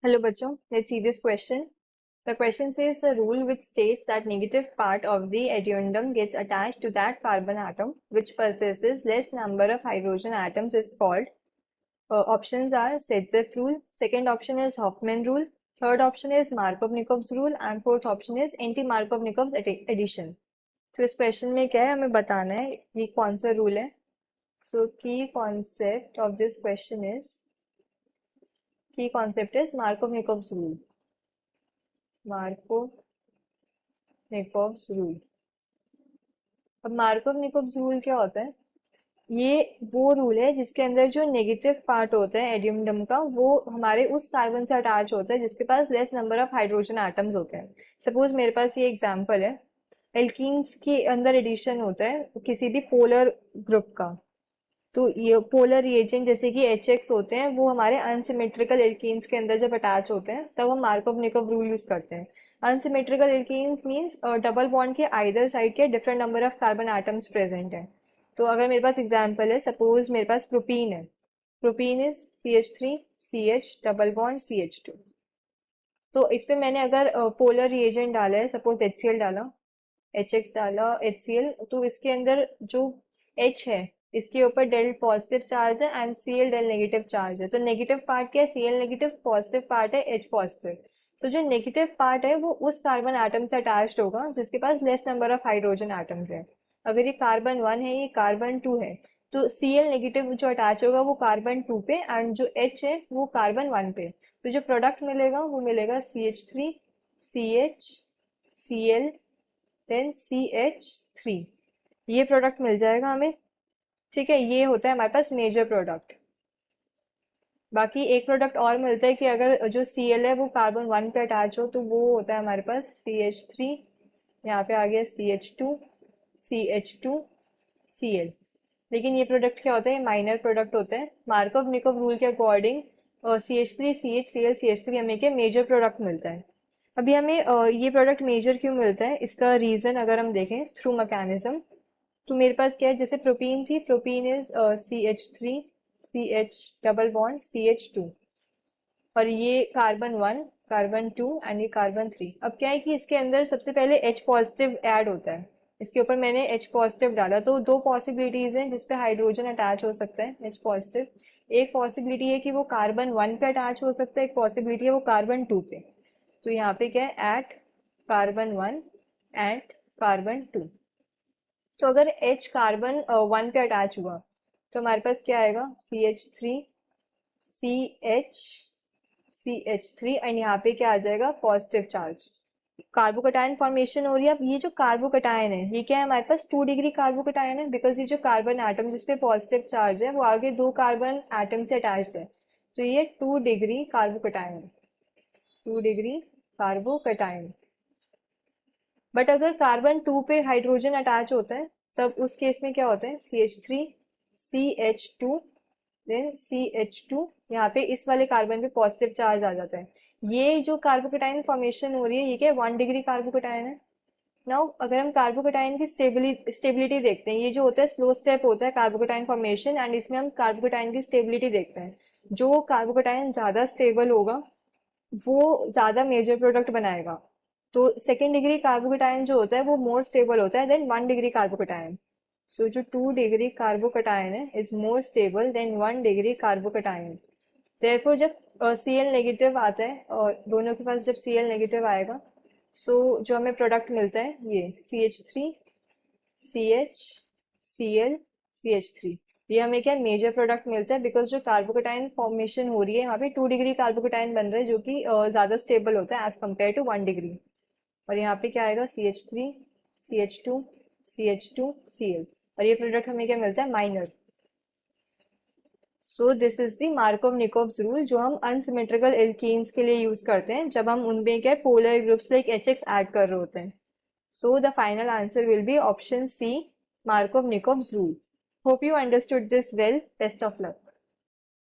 Hello bachcho, let's see this question. The question says the rule which states that negative part of the addendum gets attached to that carbon atom which possesses less number of hydrogen atoms is called. Options are Sedgwick rule, second option is Hofmann rule, third option is Markovnikov's rule and fourth option is anti-Markovnikov's addition. तो इस question में क्या है, हमें बताना है ये कौन सा रूल है. So key concept of this question is Markovnikov's rule. Markovnikov's rule. अब मार्कोव-निकोव्स रूल क्या होता है? ये वो रूल है जिसके अंदर जो नेगेटिव पार्ट होता है एडियमडम का वो हमारे उस कार्बन से अटैच होता है जिसके पास less number of hydrogen atoms होते हैं. सपोज मेरे पास ये एग्जांपल है, एल्कीन्स के अंदर एडिशन होता है किसी भी पोलर ग्रुप का, तो ये पोलर रिएजेंट जैसे कि HX होते हैं वो हमारे अनसिमेट्रिकल एल्कीन्स के अंदर जब अटैच होते हैं तब हम मार्कोव-निकोव रूल यूज करते हैं. Unsymmetrical alkenes means double bond के आइदर साइड के different number of carbon atoms present हैं. तो अगर मेरे पास एग्जांपल है, सपोज मेरे पास प्रोपीन है, propene is CH3 CH double bond CH2. तो इस पे मैंने अगर पोलर रिएजेंट डाला है, सपोज HCl डाला, HX डाला, HCl, तो इसके अंदर जो H है इसके ऊपर डेल पॉजिटिव चार्ज है and Cl del negative charge है. तो नेगेटिव पार्ट क्या है? Cl नेगेटिव, पॉजिटिव पार्ट है H पॉजिटिव. सो जो नेगेटिव पार्ट है वो उस कार्बन एटम से अटैच्ड होगा जिसके पास less number of hydrogen atoms है. अगर ये कार्बन 1 है, ये कार्बन 2 है, तो Cl नेगेटिव जो अटैच होगा वो कार्बन 2 पे एंड जो H है वो कार्बन 1 पे. तो जो प्रोडक्ट मिलेगा वो मिलेगा CH3 CH Cl then CH3. ये प्रोडक्ट मिल जाएगा हमें. ठीक है, ये होता है हमारे पास मेजर प्रोडक्ट. बाकी एक प्रोडक्ट और मिलता है कि अगर जो Cl है वो कार्बन 1 पे अटैच हो तो वो होता है हमारे पास CH3, यहाँ पे आ गया CH2 CH2 Cl. लेकिन ये प्रोडक्ट क्या होता है? माइनर प्रोडक्ट होता है. मार्कोव-निकोव रूल के according CH3 CH Cl CH3 हमें क्या मेजर प्रोडक्ट मिलता है. अभी हमें ये प्रोडक्ट मेजर क्यों मिलता है, इसका रीजन अगर हम देखें थ्रू मैकेनिज्म, तो मेरे पास क्या है, जैसे प्रोपीन थी, propene is CH3 CH double bond CH2 और ये कार्बन 1 कार्बन 2 एंड ये कार्बन 3. अब क्या है कि इसके अंदर सबसे पहले H पॉजिटिव ऐड होता है, इसके ऊपर मैंने H पॉजिटिव डाला, तो दो पॉसिबिलिटीज हैं जिसपे हाइड्रोजन अटैच हो सकता है H पॉजिटिव. एक पॉसिबिलिटी है कि वो कार्बन 1 पे अटैच हो सकता है, एक पॉसिबिलिटी है वो कार्बन 2 पे. तो यहाँ पे क्या है, एट कार्बन 1 एट कार्बन 2. तो अगर H कार्बन 1 पे अटैच हुआ तो हमारे पास क्या आएगा, CH3 CH3 एंड यहाँ पे क्या आ जाएगा, पॉजिटिव चार्ज. कार्बोकटायन फॉर्मेशन हो रही है. अब ये जो कार्बोकटायन है ये क्या है, हमारे पास 2 डिग्री कार्बोकटायन है, बिकॉज ये जो कार्बन एटम जिसपे पॉजिटिव चार्ज है वो आगे 2 कार्बन एटम से अटैच्ड है. तो ये 2 degree carbocation, 2 degree carbocation. But अगर कार्बन 2 पे हाइड्रोजन अटैच होता है तब उस केस में क्या होता है, CH3 CH2 देन CH2, यहाँ पे इस वाले कार्बन पे पॉजिटिव चार्ज आ जाता है. ये जो कार्बोकटायन फॉर्मेशन हो रही है ये क्या है, 1 डिग्री कार्बोकटायन है. नाउ अगर हम कार्बोकटायन की स्टेबिलिटी देखते हैं, ये जो होता है स्लो स्टेप होता है कार्बोकटायन फॉर्मेशन एंड इसमें हम कार्बोकटायन की स्टेबिलिटी देखते हैं. जो कार्बोकटायन ज्यादा स्टेबल होगा वो ज्यादा मेजर प्रोडक्ट बनाएगा. तो सेकेंड डिग्री कार्बोकटायन जो होता है वो मोर स्टेबल होता है देन 1 डिग्री कार्बोकटायन. सो जो 2 डिग्री कार्बोकटायन है is more stable then 1 degree carbocation. Therefore जब Cl नेगेटिव आता है और दोनों के पास जब Cl नेगेटिव आएगा, सो जो हमें प्रोडक्ट मिलता है ये CH3 CH Cl CH3, ये हमें क्या मेजर प्रोडक्ट मिलता है बिकॉज जो कार्बोकटायन फॉर्मेशन हो रही है यहाँ पे 2 डिग्री कार्बोकटायन बन रहा है जो कि ज्यादा स्टेबल होता है एज कम्पेयर टू 1 डिग्री. और यहाँ पे क्या आएगा, CH3 CH2 CH2 Cl और ये प्रोडक्ट हमें क्या मिलता है, minor. So this is the Markovnikov's rule जो हम अनसिमेट्रिकल एल्कीन्स के लिए यूज करते हैं जब हम उनमें क्या polar groups like HX add कर रहे होते हैं. So the final answer will be option C, Markov-Nikov's rule. Hope you understood this well. Best of luck.